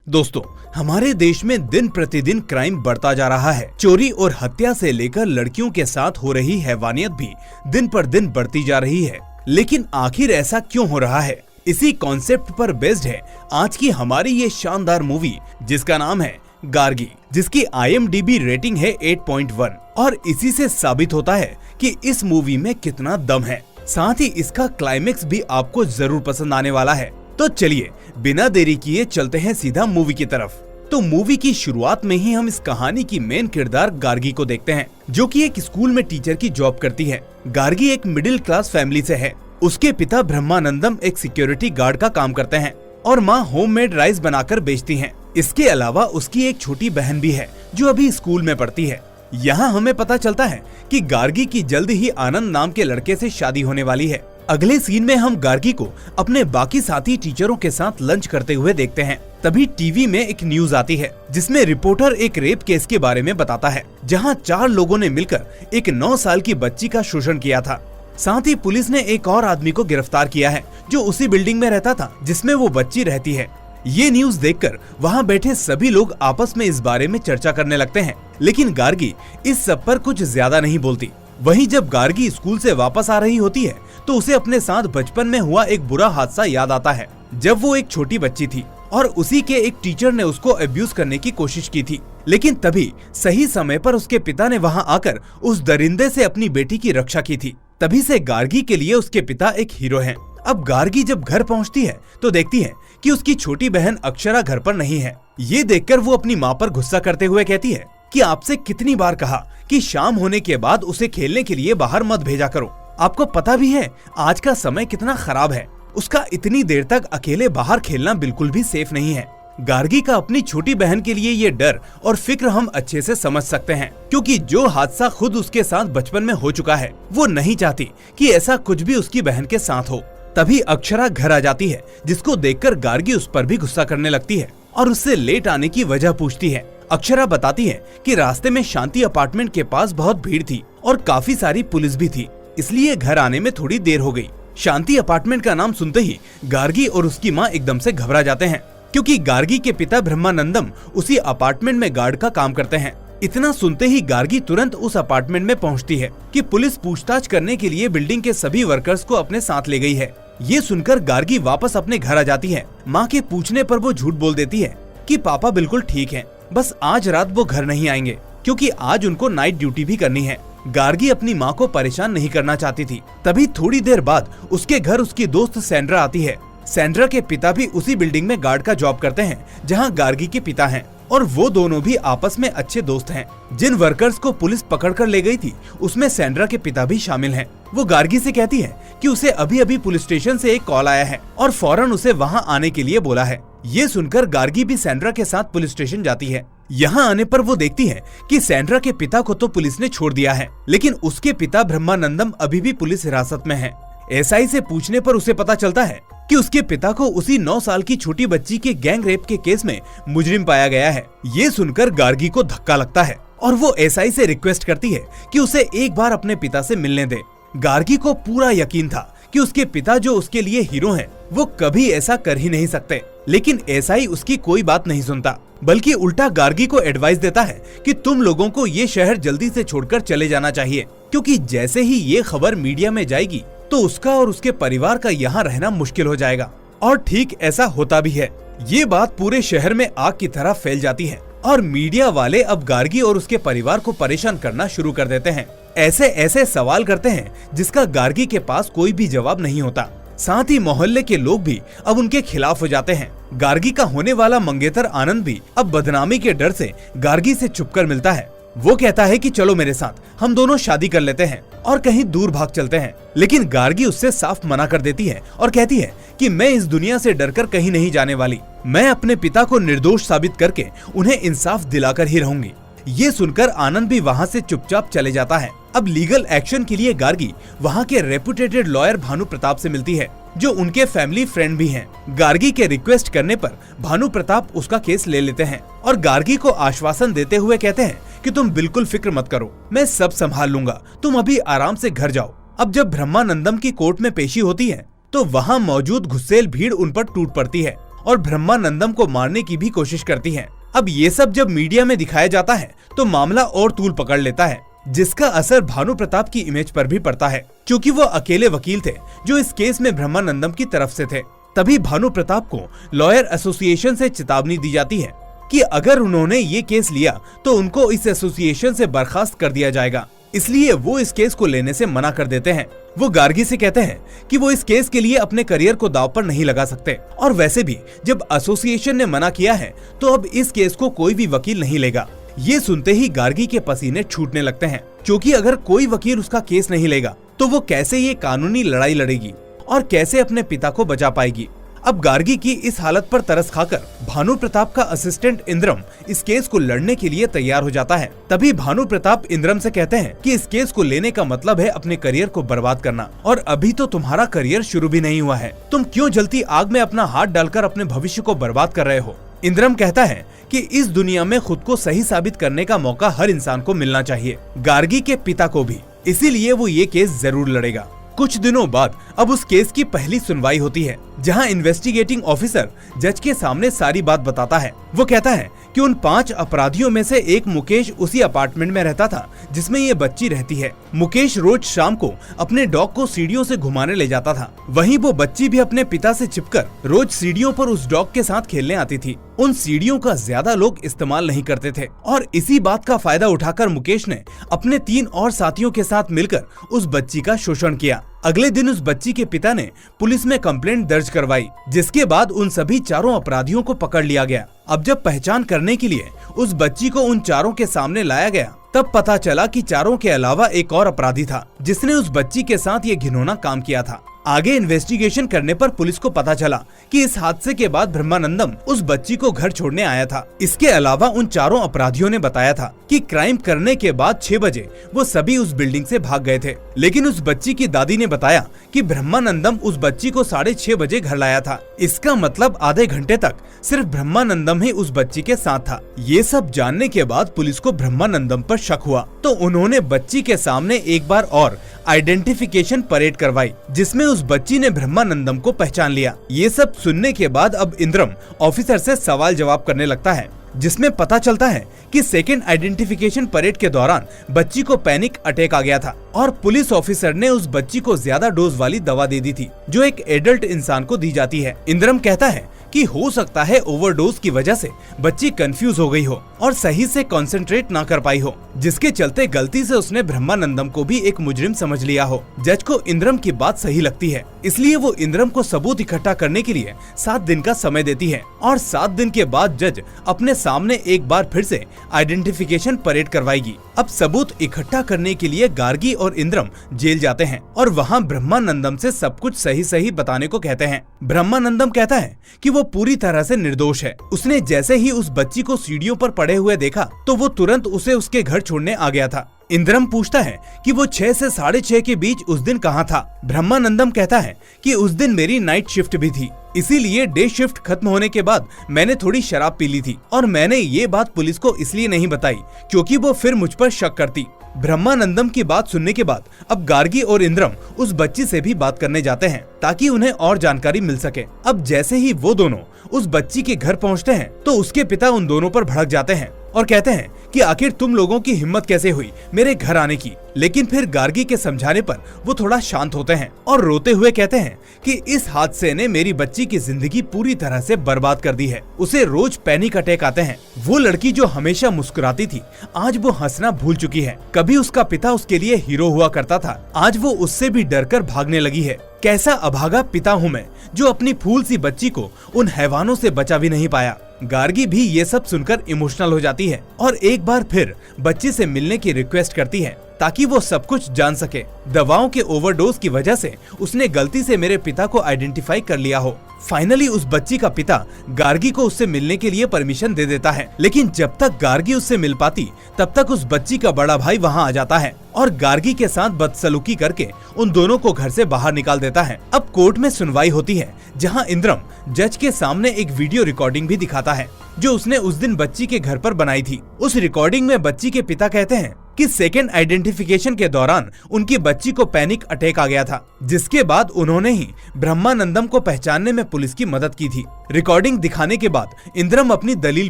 दोस्तों, हमारे देश में दिन प्रतिदिन क्राइम बढ़ता जा रहा है। चोरी और हत्या से लेकर लड़कियों के साथ हो रही हैवानियत भी दिन पर दिन बढ़ती जा रही है। लेकिन आखिर ऐसा क्यों हो रहा है? इसी कॉन्सेप्ट पर बेस्ड है आज की हमारी ये शानदार मूवी, जिसका नाम है गार्गी, जिसकी IMDb रेटिंग है 8.1 और इसी से साबित होता है कि इस मूवी में कितना दम है। साथ ही इसका क्लाइमेक्स भी आपको जरूर पसंद आने वाला है। तो चलिए बिना देरी किए चलते हैं सीधा मूवी की तरफ। तो मूवी की शुरुआत में ही हम इस कहानी की मेन किरदार गार्गी को देखते हैं, जो कि एक स्कूल में टीचर की जॉब करती है। गार्गी एक मिडिल क्लास फैमिली से है। उसके पिता ब्रह्मानंदम एक सिक्योरिटी गार्ड का काम करते हैं और माँ होममेड राइस बनाकर बेचती हैं। इसके अलावा उसकी एक छोटी बहन भी है जो अभी स्कूल में पढ़ती है। यहाँ हमें पता चलता है कि गार्गी की जल्द ही आनंद नाम के लड़के से शादी होने वाली है। अगले सीन में हम गार्गी को अपने बाकी साथी टीचरों के साथ लंच करते हुए देखते हैं। तभी टीवी में एक न्यूज आती है जिसमें रिपोर्टर एक रेप केस के बारे में बताता है, जहां 4 लोगों ने मिलकर एक 9 साल की बच्ची का शोषण किया था। साथ ही पुलिस ने एक और आदमी को गिरफ्तार किया है जो उसी बिल्डिंग में रहता था जिसमें वो बच्ची रहती है। ये न्यूज देखकर वहाँ बैठे सभी लोग आपस में इस बारे में चर्चा करने लगते हैं, लेकिन गार्गी इस सब पर कुछ ज्यादा नहीं बोलती। वहीं जब गार्गी स्कूल से वापस आ रही होती है तो उसे अपने साथ बचपन में हुआ एक बुरा हादसा याद आता है, जब वो एक छोटी बच्ची थी और उसी के एक टीचर ने उसको अब्यूज करने की कोशिश की थी। लेकिन तभी सही समय पर उसके पिता ने वहाँ आकर उस दरिंदे से अपनी बेटी की रक्षा की थी। तभी से गार्गी के लिए उसके पिता एक हीरो हैं। अब गार्गी जब घर पहुँचती है तो देखती है कि उसकी छोटी बहन अक्षरा घर पर नहीं है। ये देखकर वो अपनी माँ पर गुस्सा करते हुए कहती है कि आपसे कितनी बार कहा कि शाम होने के बाद उसे खेलने के लिए बाहर मत भेजा करो। आपको पता भी है आज का समय कितना खराब है। उसका इतनी देर तक अकेले बाहर खेलना बिल्कुल भी सेफ नहीं है। गार्गी का अपनी छोटी बहन के लिए ये डर और फिक्र हम अच्छे से समझ सकते हैं, क्योंकि जो हादसा खुद उसके साथ बचपन में हो चुका है, वो नहीं चाहती कि ऐसा कुछ भी उसकी बहन के साथ हो। तभी अक्षरा घर आ जाती है, जिसको देखकर गार्गी उस पर भी गुस्सा करने लगती है और उससे लेट आने की वजह पूछती है। अक्षरा बताती है कि रास्ते में शांति अपार्टमेंट के पास बहुत भीड़ थी और काफी सारी पुलिस भी थी, इसलिए घर आने में थोड़ी देर हो गई। शांति अपार्टमेंट का नाम सुनते ही गार्गी और उसकी माँ एकदम से घबरा जाते हैं, क्योंकि गार्गी के पिता ब्रह्मानंदम उसी अपार्टमेंट में गार्ड का काम करते हैं। इतना सुनते ही गार्गी तुरंत उस अपार्टमेंट में पहुंचती है कि पुलिस पूछताछ करने के लिए बिल्डिंग के सभी वर्कर्स को अपने साथ ले गई है। ये सुनकर गार्गी वापस अपने घर आ जाती है। माँ के पूछने पर वो झूठ बोल देती है कि पापा बिल्कुल ठीक हैं, बस आज रात वो घर नहीं आएंगे क्योंकि आज उनको नाइट ड्यूटी भी करनी है। गार्गी अपनी माँ को परेशान नहीं करना चाहती थी। तभी थोड़ी देर बाद उसके घर उसकी दोस्त सैंड्रा आती है। सैंड्रा के पिता भी उसी बिल्डिंग में गार्ड का जॉब करते हैं जहाँ गार्गी के पिता हैं, और वो दोनों भी आपस में अच्छे दोस्त हैं। जिन वर्कर्स को पुलिस पकड़कर ले गई थी उसमें सैंड्रा के पिता भी शामिल हैं। वो गार्गी से कहती है कि उसे अभी अभी पुलिस स्टेशन से एक कॉल आया है और फौरन उसे वहाँ आने के लिए बोला है। ये सुनकर गार्गी भी सैंड्रा के साथ पुलिस स्टेशन जाती है। यहाँ आने पर वो देखती है कि सैंड्रा के पिता को तो पुलिस ने छोड़ दिया है, लेकिन उसके पिता ब्रह्मानंदम अभी भी पुलिस हिरासत में है। एसआई से पूछने पर उसे पता चलता है कि उसके पिता को उसी 9 साल की छोटी बच्ची के गैंग रेप के केस में मुजरिम पाया गया है। ये सुनकर गार्गी को धक्का लगता है और वो एसआई से रिक्वेस्ट करती है कि उसे एक बार अपने पिता से मिलने दे। गार्गी को पूरा यकीन था कि उसके पिता जो उसके लिए हीरो हैं, वो कभी ऐसा कर ही नहीं सकते, लेकिन एसआई उसकी कोई बात नहीं सुनता, बल्कि उल्टा गार्गी को एडवाइस देता है कि तुम लोगों को ये शहर जल्दी से छोड़कर चले जाना चाहिए, क्योंकि जैसे ही ये खबर मीडिया में जाएगी तो उसका और उसके परिवार का यहाँ रहना मुश्किल हो जाएगा। और ठीक ऐसा होता भी है। ये बात पूरे शहर में आग की तरह फैल जाती है और मीडिया वाले अब गार्गी और उसके परिवार को परेशान करना शुरू कर देते हैं। ऐसे ऐसे सवाल करते हैं जिसका गार्गी के पास कोई भी जवाब नहीं होता। साथ ही मोहल्ले के लोग भी अब उनके खिलाफ हो जाते हैं। गार्गी का होने वाला मंगेतर आनंद भी अब बदनामी के डर से गार्गी से छुपकर मिलता है। वो कहता है कि चलो मेरे साथ, हम दोनों शादी कर लेते हैं और कहीं दूर भाग चलते हैं, लेकिन गार्गी उससे साफ मना कर देती है और कहती है कि मैं इस दुनिया से डरकर कहीं नहीं जाने वाली। मैं अपने पिता को निर्दोष साबित करके उन्हें इंसाफ दिलाकर ही रहूंगी। ये सुनकर आनंद भी वहाँ से चुपचाप चले जाता है। अब लीगल एक्शन के लिए गार्गी वहाँ के रेपुटेटेड लॉयर भानु प्रताप से मिलती है, जो उनके फैमिली फ्रेंड भी हैं। गार्गी के रिक्वेस्ट करने पर भानु प्रताप उसका केस ले लेते हैं और गार्गी को आश्वासन देते हुए कहते हैं कि तुम बिल्कुल फिक्र मत करो, मैं सब संभाल लूंगा, तुम अभी आराम से घर जाओ। अब जब ब्रह्मानंदम की कोर्ट में पेशी होती है तो वहाँ मौजूद गुस्सेल भीड़ उन पर टूट पड़ती है और ब्रह्मानंदम को मारने की भी कोशिश करती हैं। अब ये सब जब मीडिया में दिखाया जाता है तो मामला और तूल पकड़ लेता है, जिसका असर भानु प्रताप की इमेज पर भी पड़ता है, क्योंकि वो अकेले वकील थे जो इस केस में ब्रह्मानंदम की तरफ से थे। तभी भानु प्रताप को लॉयर एसोसिएशन से चेतावनी दी जाती है कि अगर उन्होंने ये केस लिया तो उनको इस एसोसिएशन से बर्खास्त कर दिया जाएगा। इसलिए वो इस केस को लेने से मना कर देते हैं। वो गार्गी से कहते हैं कि वो इस केस के लिए अपने करियर को दांव पर नहीं लगा सकते, और वैसे भी जब एसोसिएशन ने मना किया है तो अब इस केस को कोई भी वकील नहीं लेगा। ये सुनते ही गार्गी के पसीने छूटने लगते हैं, क्योंकि अगर कोई वकील उसका केस नहीं लेगा तो वो कैसे ये कानूनी लड़ाई लड़ेगी और कैसे अपने पिता को बचा पाएगी। अब गार्गी की इस हालत पर तरस खाकर भानु प्रताप का असिस्टेंट इंद्रम इस केस को लड़ने के लिए तैयार हो जाता है। तभी भानु प्रताप इंद्रम से कहते हैं कि इस केस को लेने का मतलब है अपने करियर को बर्बाद करना, और अभी तो तुम्हारा करियर शुरू भी नहीं हुआ है। तुम क्यों जलती आग में अपना हाथ डालकर अपने भविष्य को बर्बाद कर रहे हो। इंद्रम कहता है कि इस दुनिया में खुद को सही साबित करने का मौका हर इंसान को मिलना चाहिए, गार्गी के पिता को भी, इसीलिए वो ये केस जरूर लड़ेगा। कुछ दिनों बाद अब उस केस की पहली सुनवाई होती है, जहां इन्वेस्टिगेटिंग ऑफिसर जज के सामने सारी बात बताता है। वो कहता है कि उन 5 अपराधियों में से एक मुकेश उसी अपार्टमेंट में रहता था जिसमें ये बच्ची रहती है। मुकेश रोज शाम को अपने डॉग को सीढ़ियों से घुमाने ले जाता था। वहीं वो बच्ची भी अपने पिता से छिपकर रोज सीढ़ियों पर उस डॉग के साथ खेलने आती थी। उन सीढ़ियों का ज्यादा लोग इस्तेमाल नहीं करते थे, और इसी बात का फायदा उठाकर मुकेश ने अपने 3 और साथियों के साथ मिलकर उस बच्ची का शोषण किया। अगले दिन उस बच्ची के पिता ने पुलिस में कंप्लेंट दर्ज करवाई, जिसके बाद उन सभी 4 अपराधियों को पकड़ लिया गया। अब जब पहचान करने के लिए उस बच्ची को उन 4 के सामने लाया गया, तब पता चला कि 4 के अलावा एक और अपराधी था जिसने उस बच्ची के साथ ये घिनौना काम किया था। आगे इन्वेस्टिगेशन करने पर पुलिस को पता चला कि इस हादसे के बाद ब्रह्मानंदम उस बच्ची को घर छोड़ने आया था। इसके अलावा उन 4 अपराधियों ने बताया था कि क्राइम करने के बाद 6 बजे वो सभी उस बिल्डिंग से भाग गए थे, लेकिन उस बच्ची की दादी ने बताया कि ब्रह्मानंदम उस बच्ची को 6:30 बजे घर लाया था। इसका मतलब आधे घंटे तक सिर्फ ब्रह्मानंदम ही उस बच्ची के साथ था। ये सब जानने के बाद पुलिस को ब्रह्मानंदम पर शक हुआ, तो उन्होंने बच्ची के सामने एक बार और आइडेंटिफिकेशन परेड करवाई, जिसमें उस बच्ची ने ब्रह्मानंदम को पहचान लिया। ये सब सुनने के बाद अब इंद्रम ऑफिसर से सवाल जवाब करने लगता है, जिसमें पता चलता है कि सेकेंड आइडेंटिफिकेशन परेड के दौरान बच्ची को पैनिक अटैक आ गया था, और पुलिस ऑफिसर ने उस बच्ची को ज्यादा डोज वाली दवा दे दी थी जो एक एडल्ट इंसान को दी जाती है। इंद्रम कहता है कि हो सकता है ओवरडोज की वजह से बच्ची कंफ्यूज हो गई हो और सही से कंसंट्रेट ना कर पाई हो, जिसके चलते गलती से उसने ब्रह्मानंदम को भी एक मुजरिम समझ लिया हो। जज को इंद्रम की बात सही लगती है, इसलिए वो इंद्रम को सबूत इकट्ठा करने के लिए 7 दिन का समय देती है, और 7 दिन के बाद जज अपने सामने एक बार फिर से आइडेंटिफिकेशन परेड करवाएगी। अब सबूत इकट्ठा करने के लिए गार्गी और इंद्रम जेल जाते हैं और वहाँ ब्रह्मानंदम से सब कुछ सही सही बताने को कहते हैं। ब्रह्मानंदम कहता है कि वो पूरी तरह से निर्दोष है। उसने जैसे ही उस बच्ची को सीढ़ियों पर पड़े हुए देखा तो वो तुरंत उसे उसके घर छोड़ने आ गया था। इंद्रम पूछता है कि वो 6 से 6:30 के बीच उस दिन कहाँ था। ब्रह्मानंदम कहता है कि उस दिन मेरी नाइट शिफ्ट भी थी, इसीलिए डे शिफ्ट खत्म होने के बाद मैंने थोड़ी शराब पी ली थी, और मैंने ये बात पुलिस को इसलिए नहीं बताई क्योंकि वो फिर मुझ पर शक करती। ब्रह्मानंदम की बात सुनने के बाद अब गार्गी और इंद्रम उस बच्ची से भी बात करने जाते हैं ताकि उन्हें और जानकारी मिल सके। अब जैसे ही वो दोनों उस बच्ची के घर पहुंचते हैं तो उसके पिता उन दोनों पर भड़क जाते हैं और कहते हैं कि आखिर तुम लोगों की हिम्मत कैसे हुई मेरे घर आने की। लेकिन फिर गार्गी के समझाने पर वो थोड़ा शांत होते हैं और रोते हुए कहते हैं कि इस हादसे ने मेरी बच्ची की जिंदगी पूरी तरह से बर्बाद कर दी है। उसे रोज पैनिक अटैक आते हैं। वो लड़की जो हमेशा मुस्कुराती थी आज वो हंसना भूल चुकी है। कभी उसका पिता उसके लिए हीरो हुआ करता था, आज वो उससे भी डरकर भागने लगी है। कैसा अभागा पिता हूँ मैं जो अपनी फूल सी बच्ची को उन हैवानों से बचा भी नहीं पाया। गार्गी भी ये सब सुनकर इमोशनल हो जाती है और एक बार फिर बच्ची से मिलने की रिक्वेस्ट करती है ताकि वो सब कुछ जान सके। दवाओं के ओवरडोज की वजह से उसने गलती से मेरे पिता को आइडेंटिफाई कर लिया हो। फाइनली उस बच्ची का पिता गार्गी को उससे मिलने के लिए परमिशन दे देता है, लेकिन जब तक गार्गी उससे मिल पाती तब तक उस बच्ची का बड़ा भाई वहाँ आ जाता है और गार्गी के साथ बदसलूकी करके उन दोनों को घर से बाहर निकाल देता है। अब कोर्ट में सुनवाई होती है जहाँ इंद्रम जज के सामने एक वीडियो रिकॉर्डिंग भी दिखाता है जो उसने उस दिन बच्ची के घर पर बनाई थी। उस रिकॉर्डिंग में बच्ची के पिता कहते हैं कि सेकेंड आइडेंटिफिकेशन के दौरान उनकी बच्ची को पैनिक अटैक आ गया था, जिसके बाद उन्होंने ही ब्रह्मानंदम को पहचानने में पुलिस की मदद की थी। रिकॉर्डिंग दिखाने के बाद इंद्रम अपनी दलील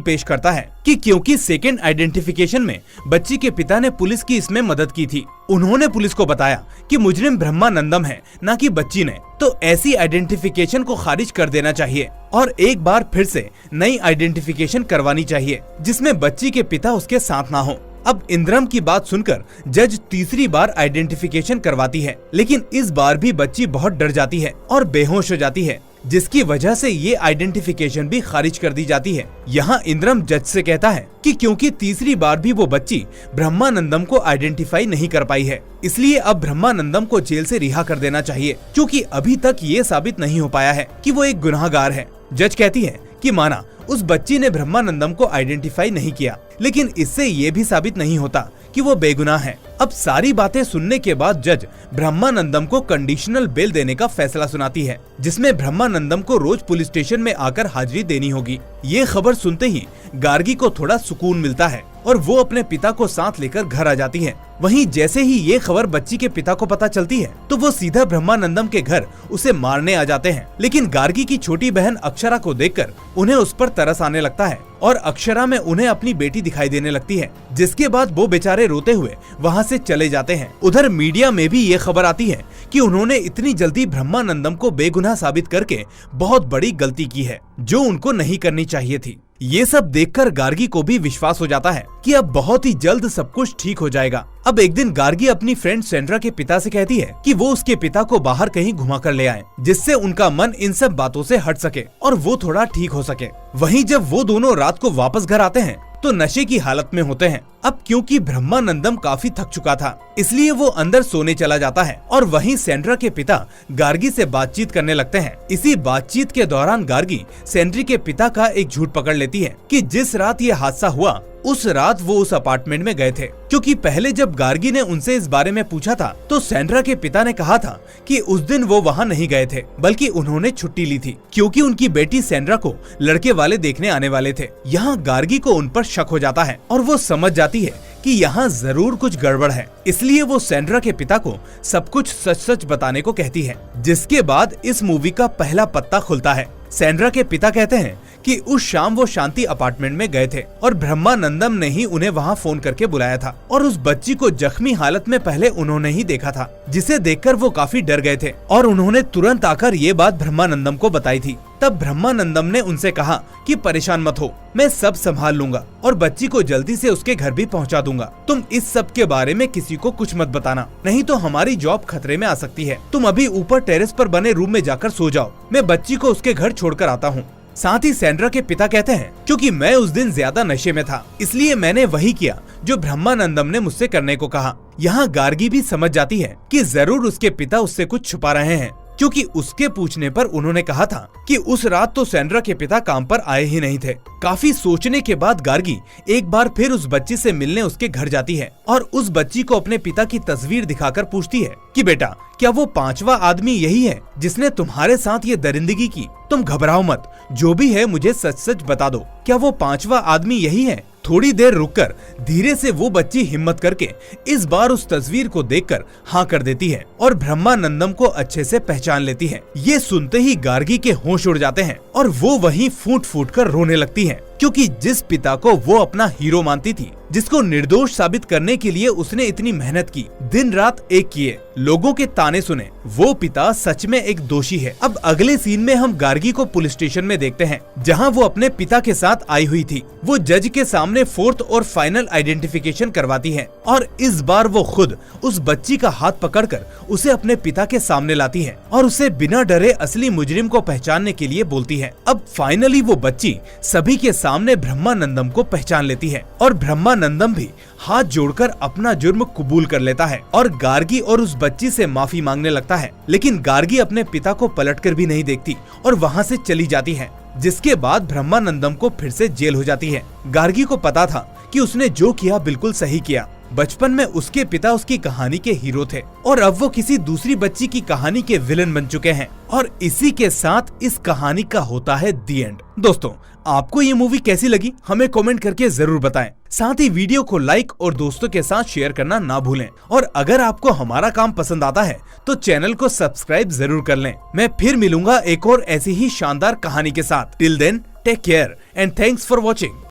पेश करता है कि क्योंकि सेकेंड आइडेंटिफिकेशन में बच्ची के पिता ने पुलिस की इसमें मदद की थी। उन्होंने पुलिस को बताया कि मुजरिम ब्रह्मानंदम है, न कि बच्ची ने, तो ऐसी आइडेंटिफिकेशन को खारिज कर देना चाहिए और एक बार फिर से नई आइडेंटिफिकेशन करवानी चाहिए जिसमें बच्ची के पिता उसके साथ ना हो। अब इंद्रम की बात सुनकर जज तीसरी बार आइडेंटिफिकेशन करवाती है, लेकिन इस बार भी बच्ची बहुत डर जाती है और बेहोश हो जाती है, जिसकी वजह से ये आइडेंटिफिकेशन भी खारिज कर दी जाती है। यहाँ इंद्रम जज से कहता है कि क्योंकि तीसरी बार भी वो बच्ची ब्रह्मानंदम को आइडेंटिफाई नहीं कर पाई है, इसलिए अब ब्रह्मानंदम को जेल से रिहा कर देना चाहिए, क्योंकि अभी तक ये साबित नहीं हो पाया है कि वो एक गुनाहगार है। जज कहती है कि माना उस बच्ची ने ब्रह्मानंदम को आइडेंटिफाई नहीं किया, लेकिन इससे ये भी साबित नहीं होता कि वो बेगुनाह है। अब सारी बातें सुनने के बाद जज ब्रह्मानंदम को कंडीशनल बेल देने का फैसला सुनाती है, जिसमें ब्रह्मानंदम को रोज पुलिस स्टेशन में आकर हाजिरी देनी होगी। ये खबर सुनते ही गार्गी को थोड़ा सुकून मिलता है और वो अपने पिता को साथ लेकर घर आ जाती है। वहीं जैसे ही ये खबर बच्ची के पिता को पता चलती है तो वो सीधा ब्रह्मानंदम के घर उसे मारने आ जाते हैं, लेकिन गार्गी की छोटी बहन अक्षरा को देखकर उन्हें उस पर तरस आने लगता है और अक्षरा में उन्हें अपनी बेटी दिखाई देने लगती है, जिसके बाद वो बेचारे रोते हुए वहाँ से चले जाते हैं। उधर मीडिया में भी ये खबर आती है कि उन्होंने इतनी जल्दी ब्रह्मानंदम को बेगुनाह साबित करके बहुत बड़ी गलती की है, जो उनको नहीं करनी चाहिए थी। ये सब देखकर गार्गी को भी विश्वास हो जाता है कि अब बहुत ही जल्द सब कुछ ठीक हो जाएगा। अब एक दिन गार्गी अपनी फ्रेंड सेंड्रा के पिता से कहती है कि वो उसके पिता को बाहर कहीं घुमा कर ले आए, जिससे उनका मन इन सब बातों से हट सके और वो थोड़ा ठीक हो सके। वहीं जब वो दोनों रात को वापस घर आते हैं तो नशे की हालत में होते हैं। अब क्योंकि ब्रह्मानंदम काफी थक चुका था, इसलिए वो अंदर सोने चला जाता है और वहीं सेंड्रा के पिता गार्गी से बातचीत करने लगते हैं। इसी बातचीत के दौरान गार्गी सेंड्री के पिता का एक झूठ पकड़ लेती है कि जिस रात ये हादसा हुआ उस रात वो उस अपार्टमेंट में गए थे, क्योंकि पहले जब गार्गी ने उनसे इस बारे में पूछा था तो सेंड्रा के पिता ने कहा था कि उस दिन वो वहाँ नहीं गए थे, बल्कि उन्होंने छुट्टी ली थी क्योंकि उनकी बेटी सेंड्रा को लड़के वाले देखने आने वाले थे। यहाँ गार्गी को उन पर शक हो जाता है और वो समझ जाती है कि यहाँ जरूर कुछ गड़बड़ है, इसलिए वो सेंड्रा के पिता को सब कुछ सच सच बताने को कहती है, जिसके बाद इस मूवी का पहला पत्ता खुलता है। सेंड्रा के पिता कहते हैं कि उस शाम वो शांति अपार्टमेंट में गए थे और ब्रह्मानंदम ने ही उन्हें वहाँ फोन करके बुलाया था और उस बच्ची को जख्मी हालत में पहले उन्होंने ही देखा था, जिसे देखकर वो काफी डर गए थे और उन्होंने तुरंत आकर ये बात ब्रह्मानंदम को बताई थी। तब ब्रह्मानंदम ने उनसे कहा कि परेशान मत हो, मैं सब संभाल लूंगा और बच्ची को जल्दी से उसके घर भी पहुंचा दूंगा। तुम इस सब के बारे में किसी को कुछ मत बताना, नहीं तो हमारी जॉब खतरे में आ सकती है। तुम अभी ऊपर टेरेस पर बने रूम में जाकर सो जाओ, मैं बच्ची को उसके घर छोड़कर आता हूँ। साथ ही सेंड्रा के पिता कहते हैं क्योंकि मैं उस दिन ज्यादा नशे में था, इसलिए मैंने वही किया जो ब्रह्मानंदम ने मुझसे करने को कहा। यहाँ गार्गी भी समझ जाती है कि जरूर उसके पिता उससे कुछ छुपा रहे हैं, क्योंकि उसके पूछने पर उन्होंने कहा था कि उस रात तो सेंड्रा के पिता काम पर आए ही नहीं थे। काफी सोचने के बाद गार्गी एक बार फिर उस बच्ची से मिलने उसके घर जाती है और उस बच्ची को अपने पिता की तस्वीर दिखाकर पूछती है कि बेटा, क्या वो 5वां आदमी यही है जिसने तुम्हारे साथ ये दरिंदगी की? तुम घबराओ मत, जो भी है मुझे सच सच बता दो, क्या वो 5वां आदमी यही है? थोड़ी देर रुककर धीरे से वो बच्ची हिम्मत करके इस बार उस तस्वीर को देखकर हाँ कर देती है और ब्रह्मानंदम को अच्छे से पहचान लेती है। ये सुनते ही गार्गी के होश उड़ जाते हैं और वो वहीं फूट फूट कर रोने लगती है, क्योंकि जिस पिता को वो अपना हीरो मानती थी, जिसको निर्दोष साबित करने के लिए उसने इतनी मेहनत की, दिन रात एक किए, लोगों के ताने सुने, वो पिता सच में एक दोषी है। अब अगले सीन में हम गार्गी को पुलिस स्टेशन में देखते हैं, जहां वो अपने पिता के साथ आई हुई थी। वो जज के सामने 4th और फाइनल आइडेंटिफिकेशन करवाती है और इस बार वो खुद उस बच्ची का हाथ पकड़कर उसे अपने पिता के सामने लाती है और उसे बिना डरे असली मुजरिम को पहचानने के लिए बोलती है। अब फाइनली वो बच्ची सभी के सामने ब्रह्मानंदम को पहचान लेती है और ब्रह्मानंदम भी हाथ जोड़कर अपना जुर्म कबूल कर लेता है और गार्गी और उस बच्ची से माफी मांगने लगता है। लेकिन गार्गी अपने पिता को पलटकर भी नहीं देखती और वहाँ से चली जाती है, जिसके बाद ब्रह्मानंदम को फिर से जेल हो जाती है। गार्गी को पता था कि उसने जो किया बिल्कुल सही किया, बचपन में उसके पिता उसकी कहानी के हीरो थे और अब वो किसी दूसरी बच्ची की कहानी के विलन बन चुके हैं और इसी के साथ इस कहानी का होता है दी एंड। दोस्तों, आपको ये मूवी कैसी लगी हमें कमेंट करके जरूर बताएं। साथ ही वीडियो को लाइक और दोस्तों के साथ शेयर करना ना भूलें और अगर आपको हमारा काम पसंद आता है तो चैनल को सब्सक्राइब जरूर कर लें। मैं फिर मिलूंगा एक और ऐसी ही शानदार कहानी के साथ। Till then take care and thanks for watching.